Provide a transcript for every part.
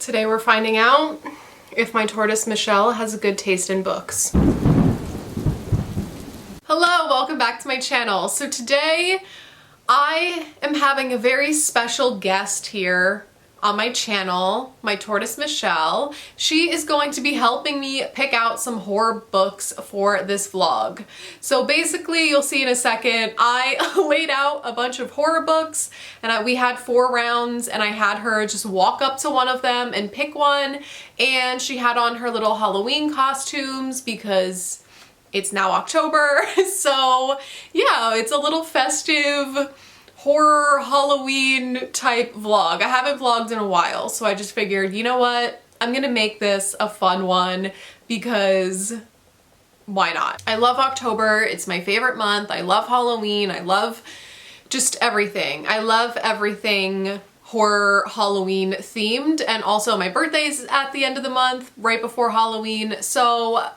Today we're finding out if my tortoise Michelle has a good taste in books. Hello, welcome back to my channel. So today I am having a very special guest here on my channel, my tortoise Michelle. She is going to be helping me pick out some horror books for this vlog. So basically, you'll see in a second, I laid out a bunch of horror books and we had 4 rounds and I had her just walk up to one of them and pick one, and she had on her little Halloween costumes because it's now October. So yeah, it's a little festive horror Halloween type vlog. I haven't vlogged in a while, so I just figured, you know what? I'm gonna make this a fun one because why not? I love October. It's my favorite month. I love Halloween. I love just everything. I love everything horror Halloween themed, and also my birthday's at the end of the month, right before Halloween. So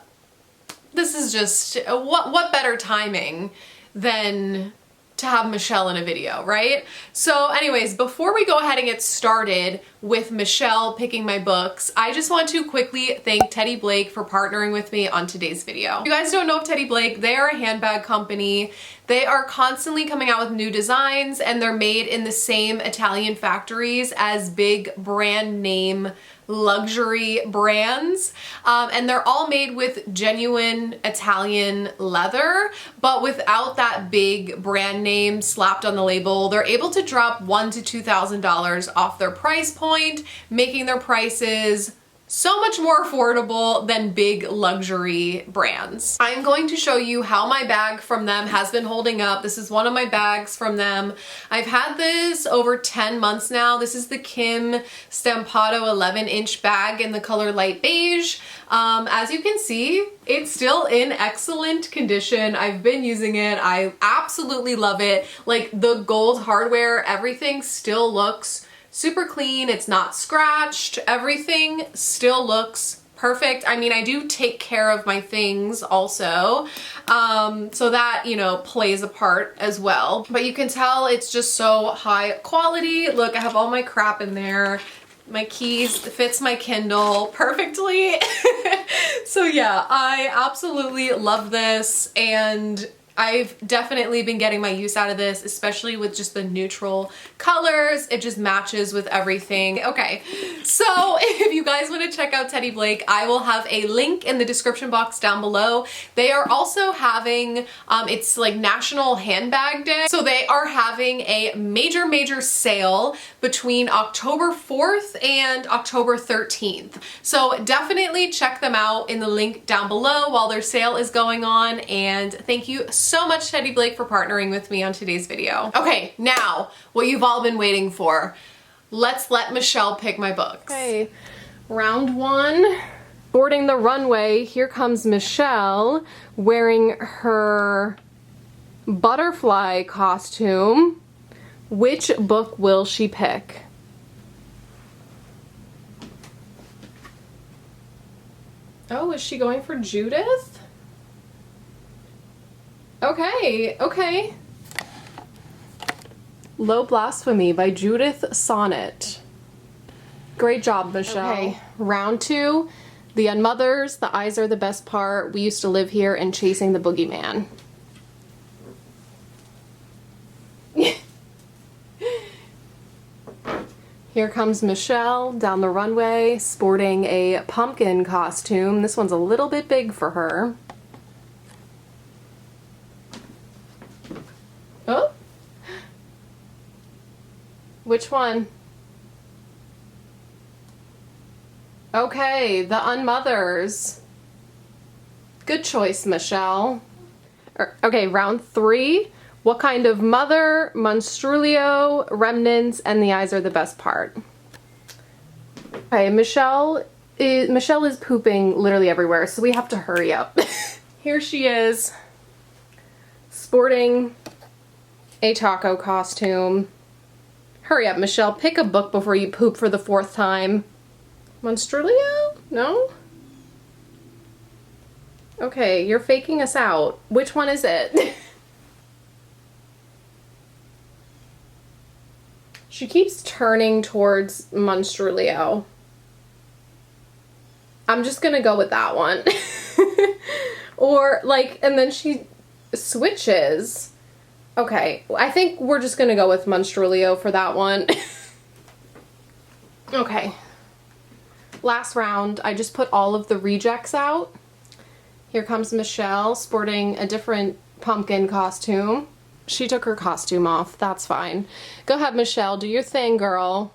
this is just, what better timing than to have Michelle in a video, right? So anyways, before we go ahead and get started with Michelle picking my books, I just want to quickly thank Teddy Blake for partnering with me on today's video. If you guys don't know of Teddy Blake, they are a handbag company. They are constantly coming out with new designs, and they're made in the same Italian factories as big brand name luxury brands, and they're all made with genuine Italian leather, but without that big brand name slapped on the label. They're able to drop $1,000 to $2,000 off their price point, making their prices so much more affordable than big luxury brands. I'm going to show you how my bag from them has been holding up. This is one of my bags from them. I've had this over 10 months now. This is the Kim Stampato 11-inch bag in the color light beige. As you can see, it's still in excellent condition. I've been using it. I absolutely love it. Like, the gold hardware, everything still looks super clean. It's not scratched. Everything still looks perfect. I mean, I do take care of my things also, so that, you know, plays a part as well. But you can tell it's just so high quality. Look, I have all my crap in there. My keys, fits my Kindle perfectly. So yeah, I absolutely love this, and I've definitely been getting my use out of this, especially with just the neutral colors. It just matches with everything. Okay, so if you guys want to check out Teddy Blake, I will have a link in the description box down below. They are also having, it's like National Handbag Day. So they are having a major sale between October 4th and October 13th. So definitely check them out in the link down below while their sale is going on. And thank you so much, Teddy Blake, for partnering with me on today's video. Okay, now what you've all been waiting for. Let's let Michelle pick my books. Okay, round 1. Boarding the runway, here comes Michelle wearing her butterfly costume. Which book will she pick? Oh, is she going for Judith? Okay, okay. Low Blasphemy by Judith Sonnet. Great job, Michelle. Okay, round 2. The Unmothers, The Eyes Are the Best Part, We Used to Live Here, and Chasing the Boogeyman. Here comes Michelle down the runway, sporting a pumpkin costume. This one's a little bit big for her. Oh? Which one? Okay, The Unmothers. Good choice, Michelle. Okay, round 3. What kind of mother? Monstruo, Remnants, and The Eyes Are the Best Part. Okay, Michelle is pooping literally everywhere, so we have to hurry up. Here she is, sporting a taco costume. Hurry up, Michelle. Pick a book before you poop for the 4th time. Monstruo? No? Okay, you're faking us out. Which one is it? She keeps turning towards Monstruo. I'm just gonna go with that one. Or like, and then she switches. Okay, I think we're just gonna go with Monstruo for that one. Okay. Last round, I just put all of the rejects out. Here comes Michelle sporting a different pumpkin costume. She took her costume off. That's fine. Go ahead, Michelle. Do your thing, girl.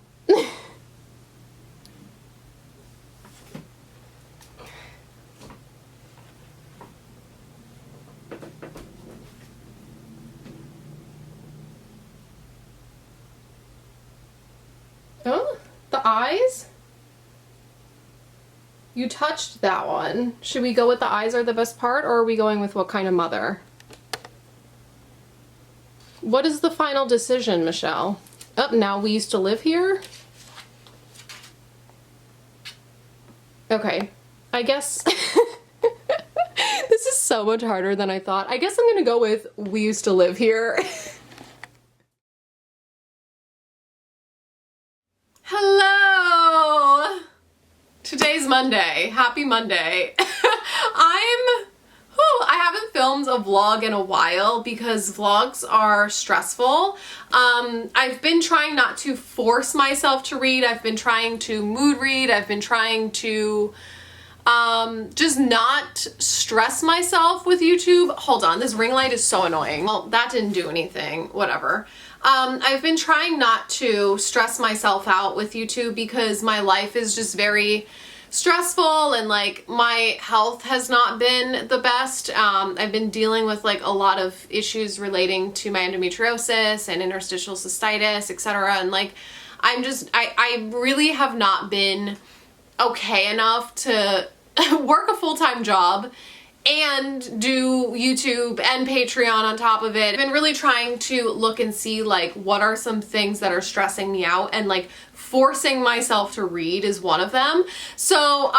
Oh, the eyes? You touched that one. Should we go with the eyes are the best part, or are we going with what kind of mother? What is the final decision, Michelle? Oh, now we used to live here? Okay, I guess this is so much harder than I thought. I guess I'm gonna go with we used to live here. Hello! Today's Monday. Happy Monday. I haven't filmed a vlog in a while because vlogs are stressful. I've been trying not to force myself to read. I've been trying to mood read. I've been trying to just not stress myself with YouTube. Hold on, this ring light is so annoying. Well, that didn't do anything, whatever. I've been trying not to stress myself out with YouTube because my life is just very stressful and like my health has not been the best. I've been dealing with like a lot of issues relating to my endometriosis and interstitial cystitis, etc. And like I really have not been okay enough to work a full-time job and do YouTube and Patreon on top of it. I've been really trying to look and see like what are some things that are stressing me out, and like forcing myself to read is one of them. So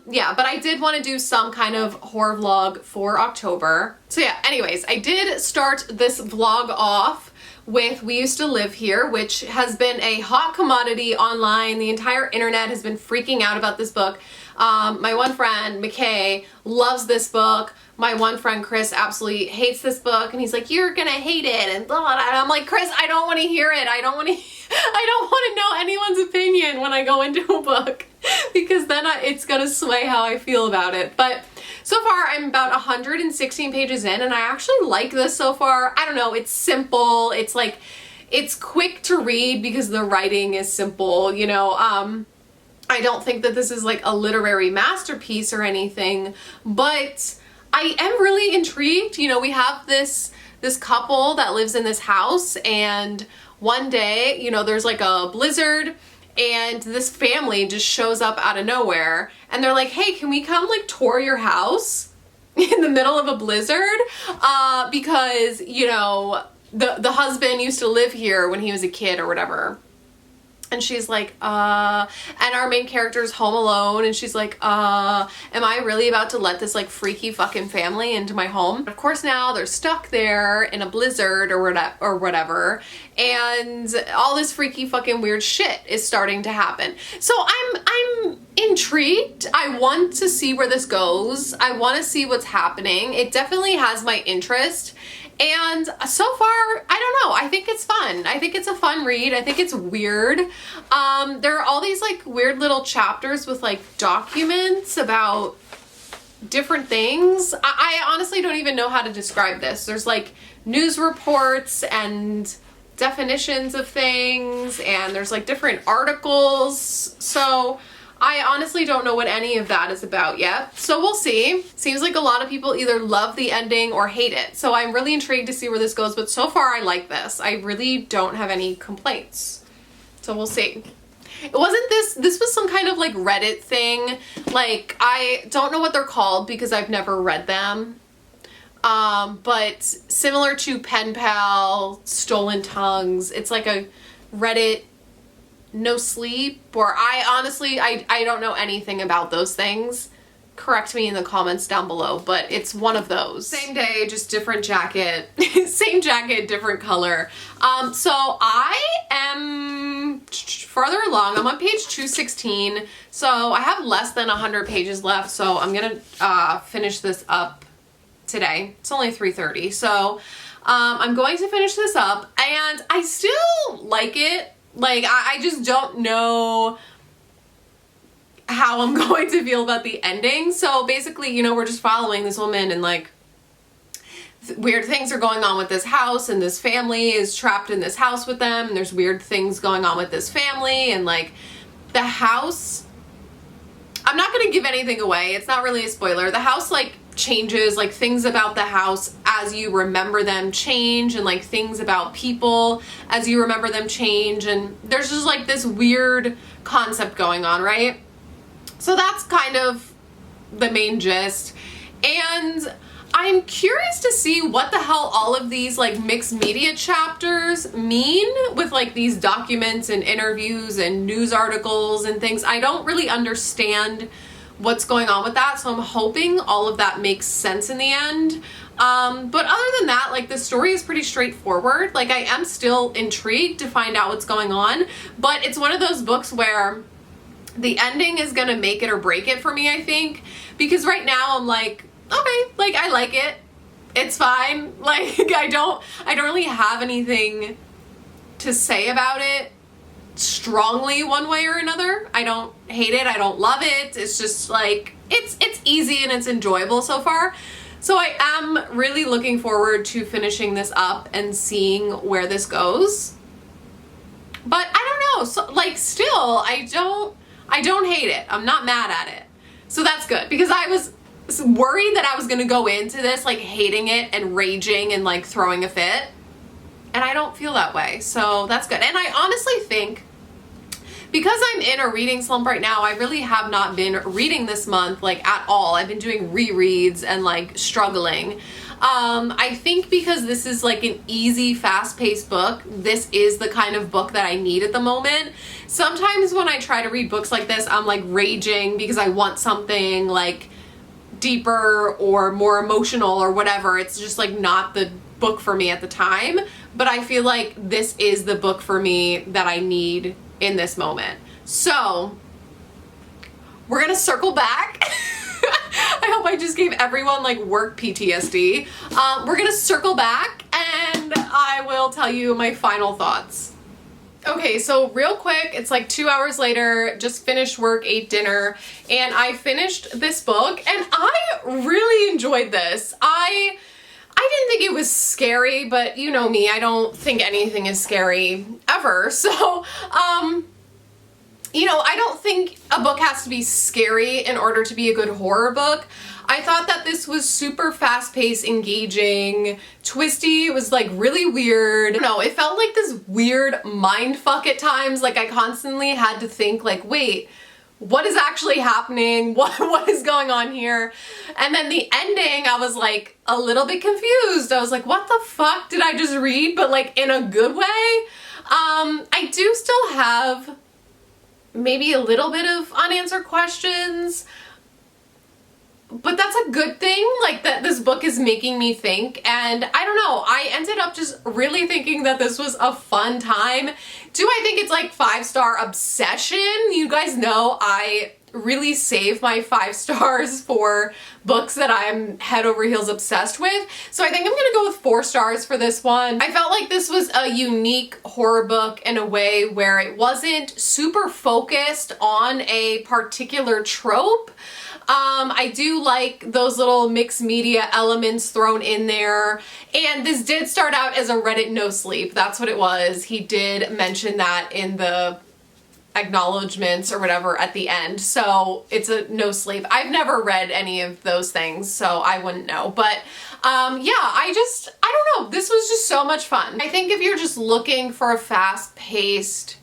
yeah, but I did want to do some kind of horror vlog for October. So yeah, anyways, I did start this vlog off with We Used to Live Here, which has been a hot commodity online. The entire internet has been freaking out about this book. My one friend, McKay, loves this book. My one friend, Chris, absolutely hates this book, and he's like, you're gonna hate it, and blah, blah, blah. And I'm like, Chris, I don't want to hear it. I don't want to know anyone's opinion when I go into a book, because then it's gonna sway how I feel about it. But so far, I'm about 116 pages in, and I actually like this so far. I don't know, it's simple. It's like, it's quick to read because the writing is simple, you know. I don't think that this is like a literary masterpiece or anything, but I am really intrigued. You know, we have this couple that lives in this house, and one day, you know, there's like a blizzard, and this family just shows up out of nowhere, and they're like, hey, can we come like tour your house in the middle of a blizzard? Because, you know, the husband used to live here when he was a kid or whatever. And she's like, and our main character's home alone, and she's like, am I really about to let this like freaky fucking family into my home? Of course now they're stuck there in a blizzard or whatever, and all this freaky fucking weird shit is starting to happen. So I'm intrigued. I want to see where this goes. I want to see what's happening. It definitely has my interest. And so far, I don't know, I think it's fun. I think it's a fun read. I think it's weird. There are all these like weird little chapters with like documents about different things. I honestly don't even know how to describe this. There's like news reports and definitions of things, and there's like different articles. So I honestly don't know what any of that is about yet. So we'll see. Seems like a lot of people either love the ending or hate it. So I'm really intrigued to see where this goes, but so far I like this. I really don't have any complaints. So we'll see. It wasn't this was some kind of like Reddit thing. Like, I don't know what they're called because I've never read them. But similar to Pen Pal, Stolen Tongues, it's like a Reddit no sleep, or I honestly don't know anything about those things. Correct me in the comments down below, but it's one of those. Same day, just different jacket. Same jacket, different color. So I am I'm farther along. I'm on page 216, so I have less than 100 pages left, so I'm gonna finish this up today. It's only 3:30, so I'm going to finish this up, and I still like it. Like, I just don't know how I'm going to feel about the ending. So basically, you know, we're just following this woman, and like weird things are going on with this house, and this family is trapped in this house with them, and there's weird things going on with this family, and like the house, I'm not going to give anything away. It's not really a spoiler. The house like changes, like things about the house as you remember them change, and like things about people as you remember them change, and there's just like this weird concept going on, right? So that's kind of the main gist, and I'm curious to see what the hell all of these like mixed media chapters mean with like these documents and interviews and news articles and things. I don't really understand what's going on with that, so I'm hoping all of that makes sense in the end. But other than that, like the story is pretty straightforward. Like I am still intrigued to find out what's going on, but it's one of those books where the ending is gonna make it or break it for me, I think, because right now I'm like, okay, like I like it, it's fine. Like I don't really have anything to say about it strongly one way or another. I don't hate it, I don't love it. It's just like it's easy and it's enjoyable so far. So I am really looking forward to finishing this up and seeing where this goes. But I don't know, so like still I don't hate it. I'm not mad at it. So that's good, because I was worried that I was gonna go into this like hating it and raging and like throwing a fit, and I don't feel that way, so that's good. And I honestly think because I'm in a reading slump right now, I really have not been reading this month like at all. I've been doing rereads and like struggling. I think because this is like an easy, fast-paced book, this is the kind of book that I need at the moment. Sometimes when I try to read books like this, I'm like raging because I want something like deeper or more emotional or whatever. It's just like not the book for me at the time, but I feel like this is the book for me that I need in this moment. So we're gonna circle back. I hope I just gave everyone like work PTSD. We're gonna circle back and I will tell you my final thoughts. Okay, so real quick, it's like 2 hours later, just finished work, ate dinner, and I finished this book, and I really enjoyed this. I didn't think it was scary, but you know me, I don't think anything is scary ever. So, you know, I don't think a book has to be scary in order to be a good horror book. I thought that this was super fast-paced, engaging, twisty. It was like really weird. I don't know, it felt like this weird mind fuck at times. Like I constantly had to think like, wait, what is actually happening? What is going on here? And then the ending, I was like a little bit confused. I was like, what the fuck did I just read? But like in a good way. I do still have maybe a little bit of unanswered questions, but that's a good thing, like that this book is making me think. And I don't know, I ended up just really thinking that this was a fun time. Do I think it's like 5-star obsession? You guys know I really save my 5 stars for books that I'm head over heels obsessed with. So I think I'm gonna go with 4 stars for this one. I felt like this was a unique horror book in a way where it wasn't super focused on a particular trope. I do like those little mixed media elements thrown in there. And this did start out as a Reddit no sleep. That's what it was. He did mention that in the acknowledgements or whatever at the end. So it's a no sleep. I've never read any of those things, so I wouldn't know. But yeah, I don't know. This was just so much fun. I think if you're just looking for a fast-paced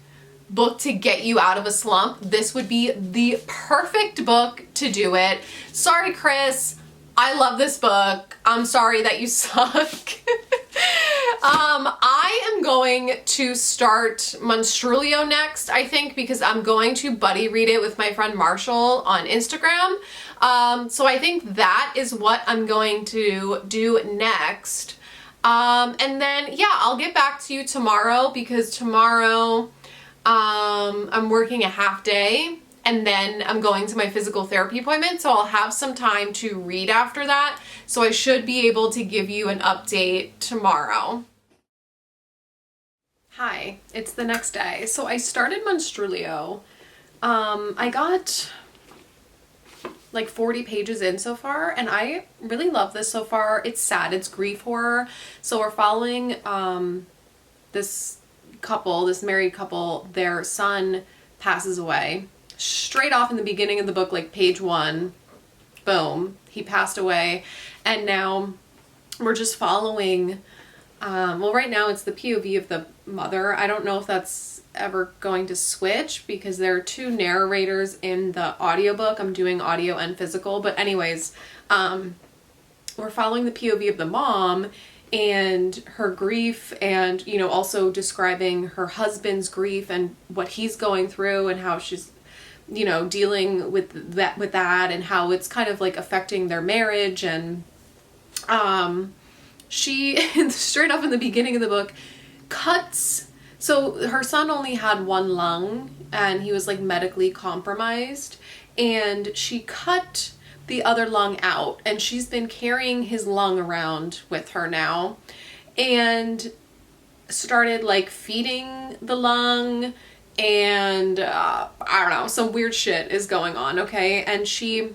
book to get you out of a slump, this would be the perfect book to do it. Sorry, Chris. I love this book. I'm sorry that you suck. I am going to start Monstruo next, I think, because I'm going to buddy read it with my friend Marshall on Instagram. So I think that is what I'm going to do next. And then, yeah, I'll get back to you tomorrow, because tomorrow I'm working a half day, and then I'm going to my physical therapy appointment, so I'll have some time to read after that. So I should be able to give you an update tomorrow. Hi, it's the next day. So I started Monstruo. I got like 40 pages in so far, and I really love this so far. It's sad, it's grief horror. So we're following this couple, this married couple. Their son passes away. Straight off in the beginning of the book, like page 1, boom, he passed away. And now we're just following, well, right now it's the POV of the mother. I don't know if that's ever going to switch because there are 2 narrators in the audiobook. I'm doing audio and physical, but anyways, we're following the POV of the mom and her grief, and, you know, also describing her husband's grief and what he's going through and how she's, you know, dealing with that and how it's kind of like affecting their marriage. And she straight up in the beginning of the book cuts. So her son only had 1 lung and he was like medically compromised, and she cut the other lung out, and she's been carrying his lung around with her now, and started like feeding the lung, and I don't know, some weird shit is going on, okay? And she,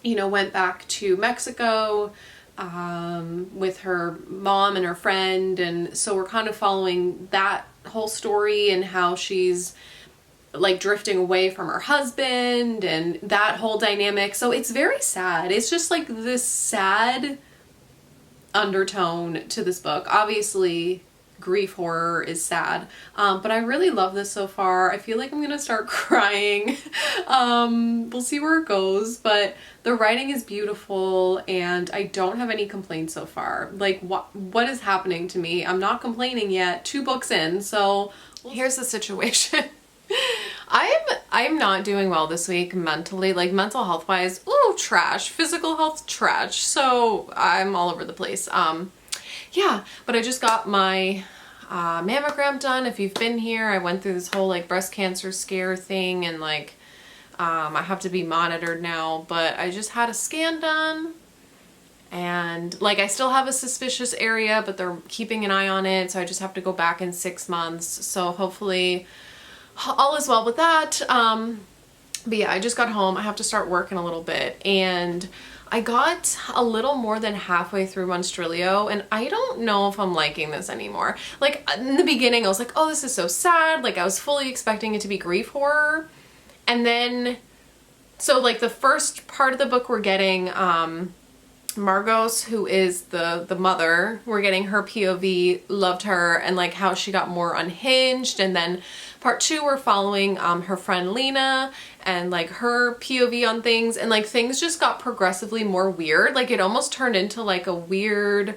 you know, went back to Mexico with her mom and her friend, and so we're kind of following that whole story and how she's like drifting away from her husband and that whole dynamic. So it's very sad. It's just like this sad undertone to this book. Obviously grief horror is sad, but I really love this so far. I feel like I'm gonna start crying. We'll see where it goes, but the writing is beautiful and I don't have any complaints so far. Like what is happening to me? I'm not complaining yet, 2 books in. So here's the situation. I'm not doing well this week mentally, like mental health wise. Ooh, trash. Physical health, trash. So I'm all over the place. Yeah, but I just got my mammogram done. If you've been here, I went through this whole like breast cancer scare thing, and like I have to be monitored now, but I just had a scan done, and like I still have a suspicious area, but they're keeping an eye on it, so I just have to go back in 6 months. So hopefully all is well with that. But yeah, I just got home. I have to start working a little bit, and I got a little more than halfway through Monstruo, and I don't know if I'm liking this anymore. Like in the beginning I was like, oh, this is so sad. Like I was fully expecting it to be grief horror. And then, so like the first part of the book we're getting Margos, who is the mother, we're getting her POV, loved her, and like how she got more unhinged. And then part 2 we're following her friend Lena and like her POV on things, and like things just got progressively more weird. Like it almost turned into like a weird,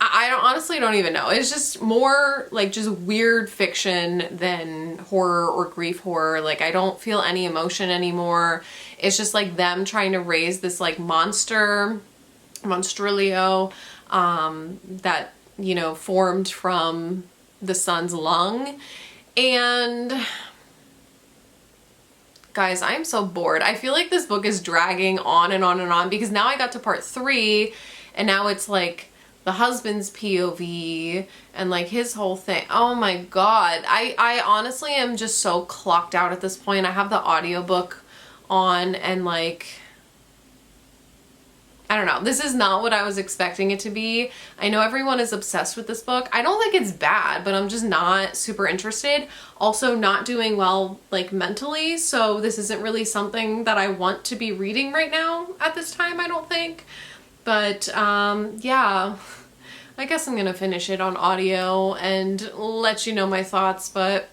I honestly don't even know. It's just more like just weird fiction than horror or grief horror. Like I don't feel any emotion anymore. It's just like them trying to raise this like monstruo that, you know, formed from the son's lung. And guys, I'm so bored. I feel like this book is dragging on and on and on, because now I got to part 3 and now it's like the husband's POV and like his whole thing. Oh my god. I honestly am just so clocked out at this point. I have the audiobook on, and like, I don't know. This is not what I was expecting it to be. I know everyone is obsessed with this book. I don't think it's bad, but I'm just not super interested. Also not doing well like mentally, so this isn't really something that I want to be reading right now at this time, I don't think. But yeah, I guess I'm gonna finish it on audio and let you know my thoughts, but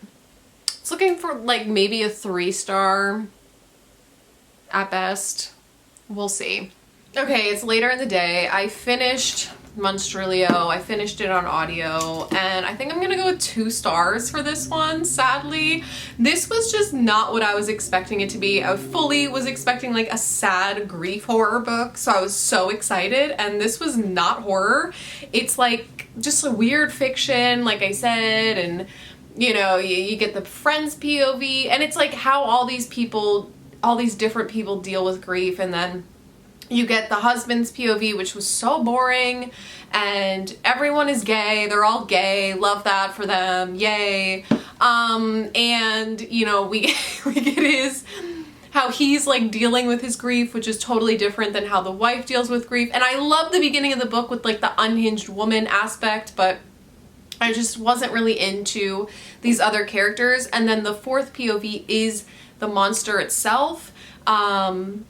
it's looking for like maybe a 3-star at best. We'll see. Okay, it's later in the day. I finished Monstruo. I finished it on audio, and I think I'm gonna go with 2 stars for this one, sadly. This was just not what I was expecting it to be. I fully was expecting like a sad grief horror book, so I was so excited, and this was not horror. It's like just a weird fiction, like I said, and you know, you get the friend's POV, and it's like how all these different people deal with grief, and then you get the husband's POV, which was so boring, and everyone is gay, they're all gay, love that for them, yay. And you know, we get how he's like dealing with his grief, which is totally different than how the wife deals with grief. And I love the beginning of the book with like the unhinged woman aspect, but I just wasn't really into these other characters. And then the fourth POV is the monster itself. And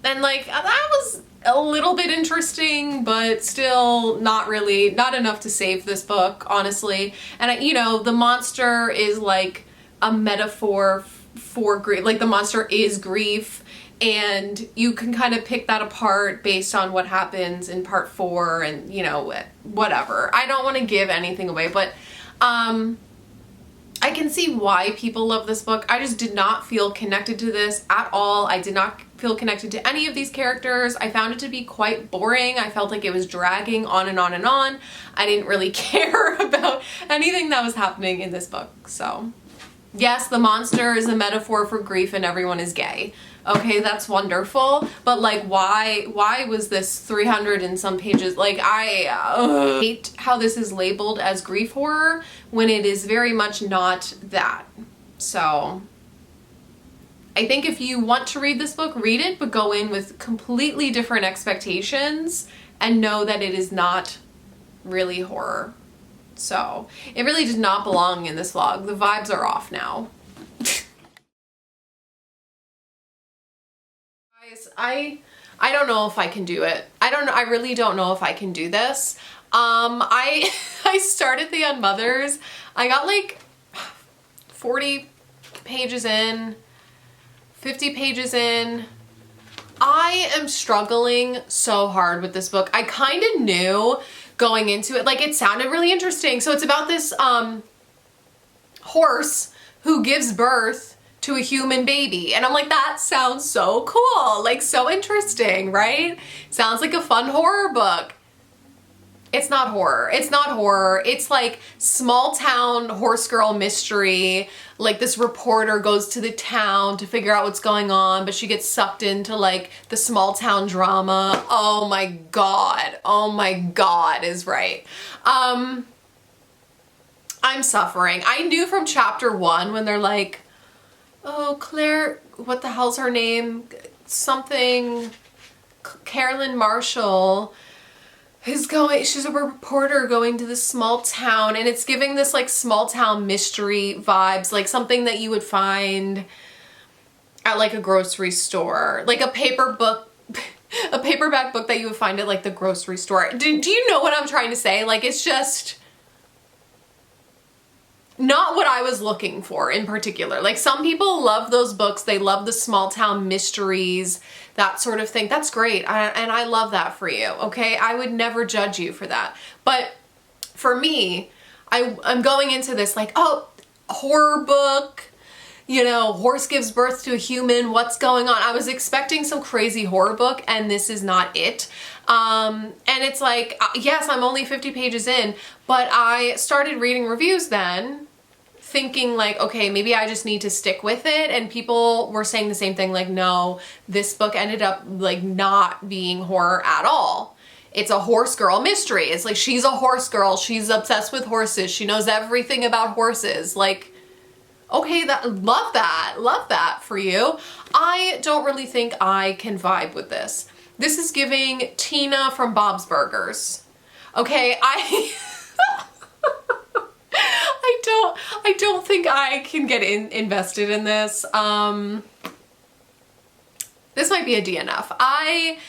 like that was a little bit interesting, but still not enough to save this book, honestly. And you know, the monster is like a metaphor for grief. Like the monster is grief, and you can kind of pick that apart based on what happens in part 4, and you know, whatever. I don't want to give anything away, but I can see why people love this book. I just did not feel connected to this at all. I did not feel connected to any of these characters. I found it to be quite boring. I felt like it was dragging on and on and on. I didn't really care about anything that was happening in this book. So yes, the monster is a metaphor for grief and everyone is gay. Okay, that's wonderful, but like why was this 300 and some pages? Like I hate how this is labeled as grief horror when it is very much not that. So I think if you want to read this book, read it, but go in with completely different expectations and know that it is not really horror. So it really did not belong in this vlog. The vibes are off now. Guys, I don't know if I can do it. I really don't know if I can do this. I started the Unmothers. I got like 40 pages in, 50 pages in. I am struggling so hard with this book. I kind of knew going into it, like it sounded really interesting. So it's about this horse who gives birth to a human baby. And I'm like, that sounds so cool, like so interesting, right? Sounds like a fun horror book. It's not horror. It's not horror. It's like small town horse girl mystery. Like this reporter goes to the town to figure out what's going on, but she gets sucked into like the small town drama. Oh my God. Oh my God is right. I'm suffering. I knew from chapter 1 when they're like, oh, Claire, what the hell's her name? Something, Carolyn Marshall she's a reporter going to this small town, and it's giving this like small town mystery vibes, like something that you would find at like a grocery store, like a paperback book that you would find at like the grocery store. Do you know what I'm trying to say? Like it's just not what I was looking for in particular. Like some people love those books. They love the small town mysteries, that sort of thing. That's great. And I love that for you. Okay. I would never judge you for that. But for me, I'm going into this like, oh, horror book, you know, horse gives birth to a human. What's going on? I was expecting some crazy horror book, and this is not it. And it's like, yes, I'm only 50 pages in, but I started reading reviews then, thinking like, okay, maybe I just need to stick with it. And people were saying the same thing, like, no, this book ended up like not being horror at all. It's a horse girl mystery. It's like, she's a horse girl. She's obsessed with horses. She knows everything about horses. Like, okay, love that for you. I don't really think I can vibe with this. This is giving Tina from Bob's Burgers. Okay, I don't think I can get invested in this. This might be a DNF. I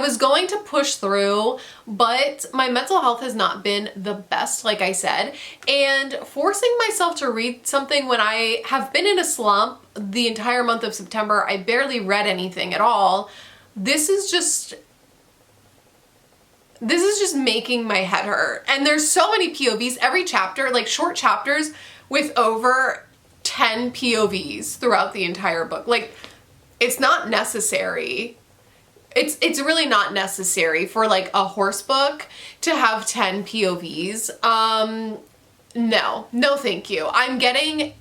was going to push through, but my mental health has not been the best, like I said, and forcing myself to read something when I have been in a slump the entire month of September, I barely read anything at all. This is just making my head hurt. And there's so many POVs, every chapter, like short chapters with over 10 POVs throughout the entire book. Like, it's not necessary. It's really not necessary for like a horse book to have 10 POVs. no, thank you. I'm getting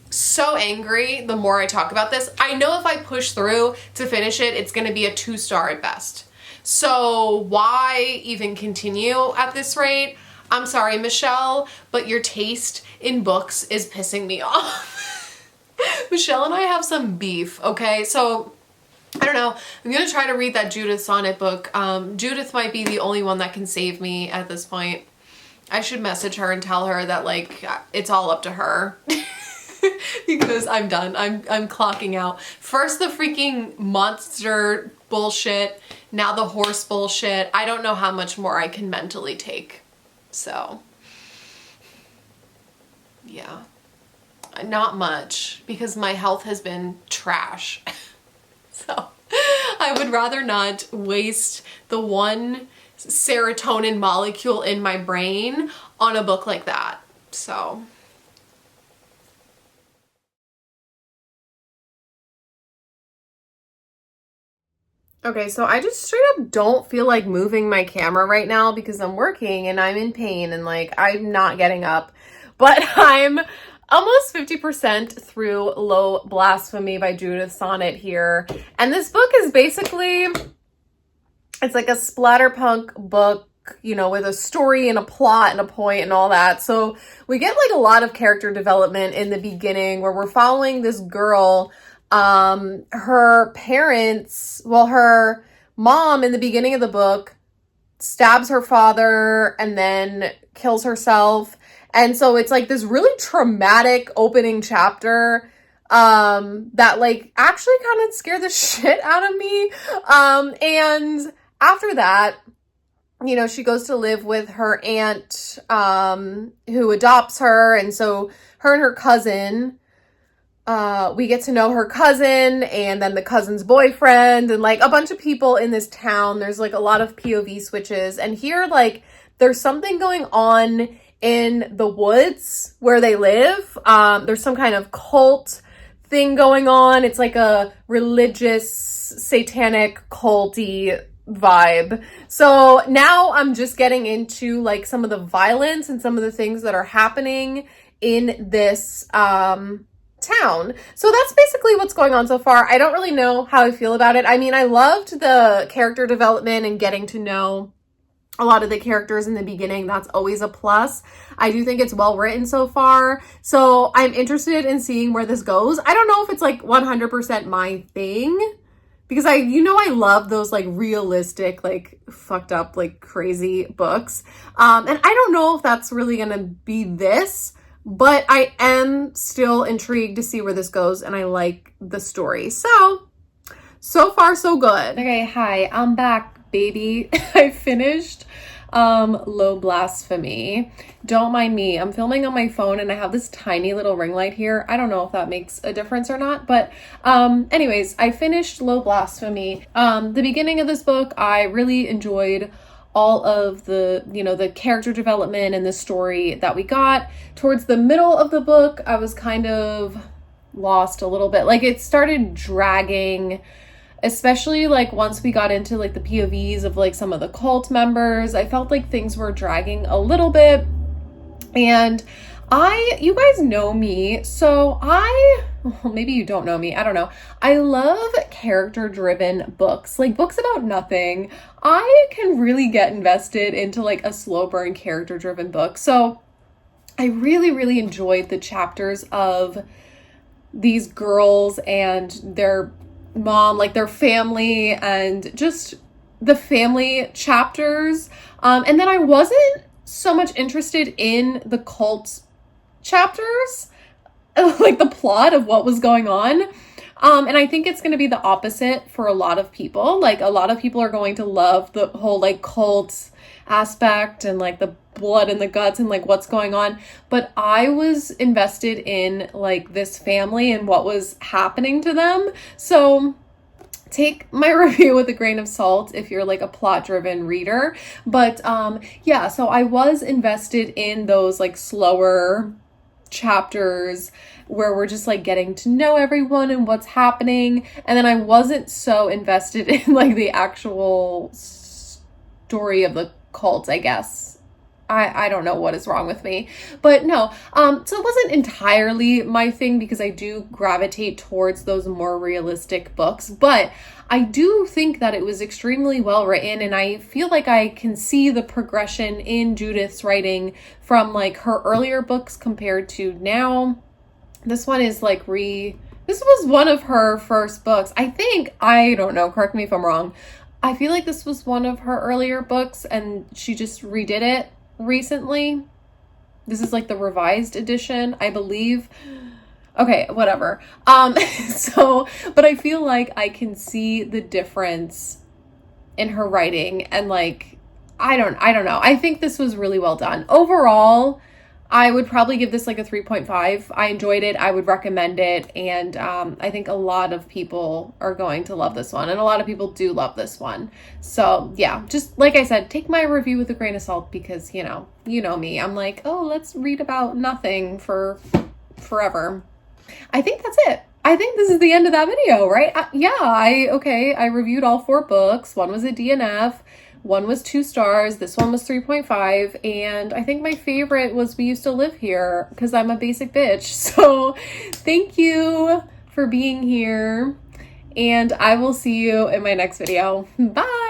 so angry the more I talk about this. I know if I push through to finish it, it's gonna be a 2-star at best. So why even continue at this rate? I'm sorry, Michelle, but your taste in books is pissing me off. Michelle and I have some beef, okay? So I don't know. I'm gonna try to read that Judith Sonnet book. Judith might be the only one that can save me at this point. I should message her and tell her that, like, it's all up to her. Because I'm done. I'm clocking out. First the freaking monster bullshit, now the horse bullshit. I don't know how much more I can mentally take. So, yeah. Not much, because my health has been trash. So, I would rather not waste the one serotonin molecule in my brain on a book like that. So... Okay, so I just straight up don't feel like moving my camera right now because I'm working and I'm in pain and like I'm not getting up. But I'm almost 50% through Low Blasphemy by Judith Sonnet here. And this book is basically, it's like a splatterpunk book, you know, with a story and a plot and a point and all that. So we get like a lot of character development in the beginning where we're following this girl. Her parents, well, her mom in the beginning of the book stabs her father and then kills herself. And so it's like this really traumatic opening chapter, that like actually kind of scared the shit out of me. And after that, you know, she goes to live with her aunt, who adopts her. And so her and her cousin, we get to know her cousin and then the cousin's boyfriend and like a bunch of people in this town. There's like a lot of POV switches. And here, like, there's something going on in the woods where they live. There's some kind of cult thing going on. It's like a religious, satanic, culty vibe. So now I'm just getting into like some of the violence and some of the things that are happening in this, town. So that's basically what's going on so far. I don't really know how I feel about it. I mean, I loved the character development and getting to know a lot of the characters in the beginning. That's always a plus. I do think it's well written so far. So I'm interested in seeing where this goes. I don't know if it's like 100% my thing because I love those like realistic, like fucked up, like crazy books. And I don't know if that's really going to be this. But I am still intrigued to see where this goes, and I like the story. So far, so good. Okay, hi, I'm back, baby. I finished Low Blasphemy. Don't mind me. I'm filming on my phone, and I have this tiny little ring light here. I don't know if that makes a difference or not, but anyways, I finished Low Blasphemy. The beginning of this book, I really enjoyed all of the, you know, the character development and the story that we got. Towards the middle of the book, I was kind of lost a little bit. Like, it started dragging, especially like once we got into like the POVs of like some of the cult members. I felt like things were dragging a little bit. And you guys know me, so well, maybe you don't know me, I don't know. I love character-driven books, like books about nothing. I can really get invested into like a slow burn character-driven book. So I really, really enjoyed the chapters of these girls and their mom, like their family, and just the family chapters. And then I wasn't so much interested in the cult chapters, like the plot of what was going on. And I think it's going to be the opposite for a lot of people. Like, a lot of people are going to love the whole like cult aspect and like the blood and the guts and like what's going on. But I was invested in like this family and what was happening to them. So take my review with a grain of salt if you're like a plot-driven reader. But yeah, so I was invested in those like slower chapters where we're just like getting to know everyone and what's happening. And then I wasn't so invested in like the actual story of the cult, I guess. I don't know what is wrong with me, but no. So it wasn't entirely my thing because I do gravitate towards those more realistic books, but I do think that it was extremely well written, and I feel like I can see the progression in Judith's writing from like her earlier books compared to now. This one is like this was one of her first books. I think, I don't know, correct me if I'm wrong. I feel like this was one of her earlier books and she just redid it recently. This is like the revised edition, I believe. Okay, whatever. But I feel like I can see the difference in her writing, and like, I don't know. I think this was really well done. Overall, I would probably give this like a 3.5. I enjoyed it. I would recommend it. And I think a lot of people are going to love this one. And a lot of people do love this one. So yeah, just like I said, take my review with a grain of salt because, you know me. I'm like, oh, let's read about nothing for forever. I think that's it. I think this is the end of that video, right? I reviewed all 4 books. One was a DNF. One was 2 stars. This one was 3.5. And I think my favorite was We Used to Live Here because I'm a basic bitch. So thank you for being here. And I will see you in my next video. Bye.